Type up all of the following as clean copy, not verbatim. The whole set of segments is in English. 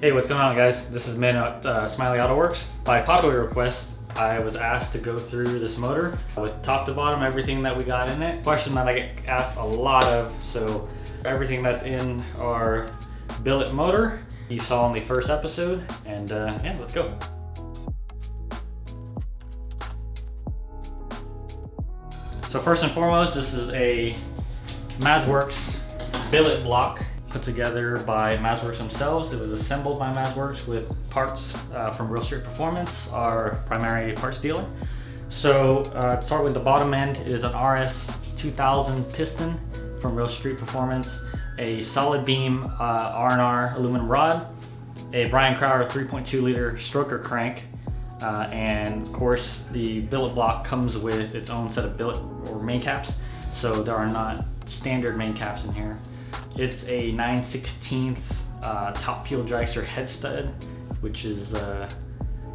Hey, what's going on, guys? This is Min at Smiley Auto Works. By popular request, I was asked to go through this motor with top to bottom, everything that we got in it. Question that I get asked a lot of, so everything that's in our billet motor you saw in the first episode, and yeah, let's go. So first and foremost, this is a MazWorks billet block put together by MazWorks themselves. It was assembled by MazWorks with parts from Real Street Performance, our primary parts dealer. So to start with the bottom end, it is an RS 2000 piston from Real Street Performance, a solid beam R&R aluminum rod, a Brian Crowder 3.2 liter stroker crank, and of course the billet block comes with its own set of billet or main caps, so there are not standard main caps in here. It's a 9/16 top fuel dragster head stud, which is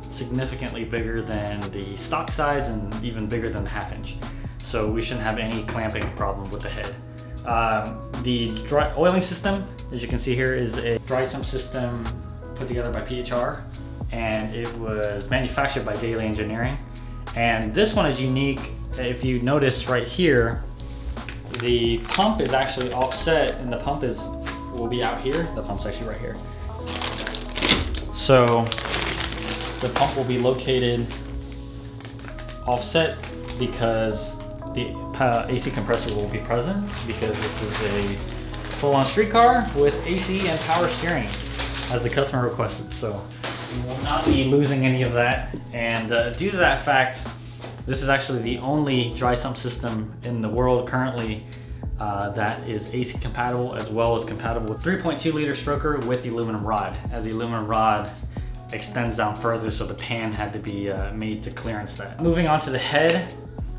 significantly bigger than the stock size and even bigger than the 1/2 inch. So we shouldn't have any clamping problem with the head. The dry oiling system, as you can see here, is a dry sump system put together by PHR, and it was manufactured by Daily Engineering. And this one is unique. If you notice right here, the pump is actually offset, and the pump will be out here. The pump's actually right here. So the pump will be located offset because the AC compressor will be present, because this is a full-on street car with AC and power steering as the customer requested. So we will not be losing any of that. And due to that fact, this is actually the only dry sump system in the world currently that is AC compatible, as well as compatible with 3.2 liter stroker with the aluminum rod, as the aluminum rod extends down further, so the pan had to be made to clearance that. Moving on to the head.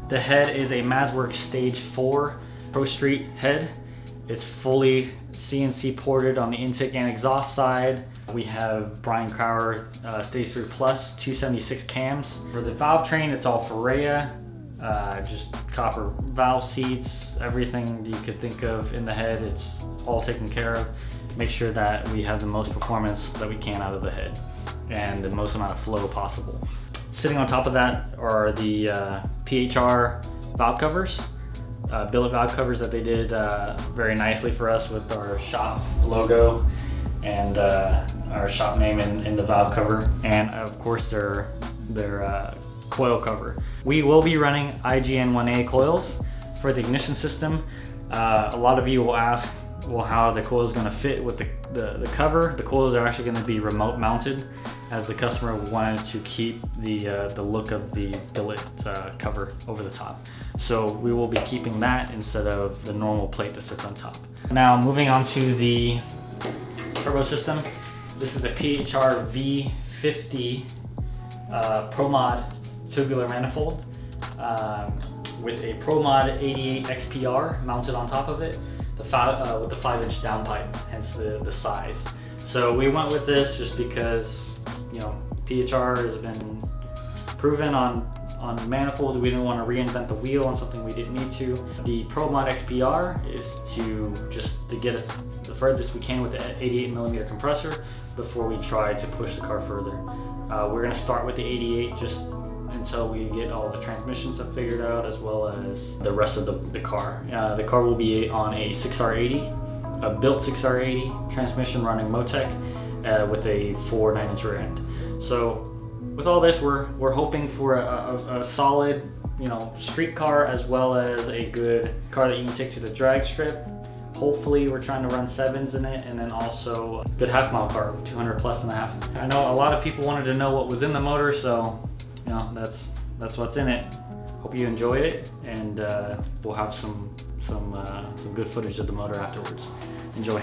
The head is a MazWorks Stage 4 Pro Street head. It's fully CNC ported on the intake and exhaust side. We have Brian Crowder Stage 3 Plus 276 cams. For the valve train, it's all Ferrea, just copper valve seats, everything you could think of in the head, it's all taken care of. Make sure that we have the most performance that we can out of the head and the most amount of flow possible. Sitting on top of that are the PHR valve covers. Billet valve covers that they did very nicely for us with our shop logo and our shop name in the valve cover, and of course their coil cover. We will be running IGN-1A coils for the ignition system. A lot of you will ask, well, how the coil is going to fit with the cover. The coils are actually going to be remote mounted, as the customer wanted to keep the look of the billet cover over the top. So we will be keeping that instead of the normal plate that sits on top. Now moving on to the turbo system. This is a PHR V50 Pro Mod tubular manifold with a Pro Mod 88 XPR mounted on top of it, with the 5-inch downpipe, hence the size. So we went with this just because, you know, PHR has been proven on manifolds. We didn't want to reinvent the wheel on something we didn't need to. The Pro Mod XPR is to get us the furthest we can with the 88mm compressor before we try to push the car further. We're going to start with the 88 just until we get all the transmission stuff figured out, as well as the rest of the car. The car will be on a 6R80, a built 6R80 transmission running Motec with a 4 9-inch rear end. So with all this, we're hoping for a solid, you know, street car, as well as a good car that you can take to the drag strip. Hopefully we're trying to run 7s in it, and then also a good half-mile car, 200 plus and a half. I know a lot of people wanted to know what was in the motor, so you know, that's what's in it. Hope you enjoy it, and we'll have some good footage of the motor afterwards. Enjoy.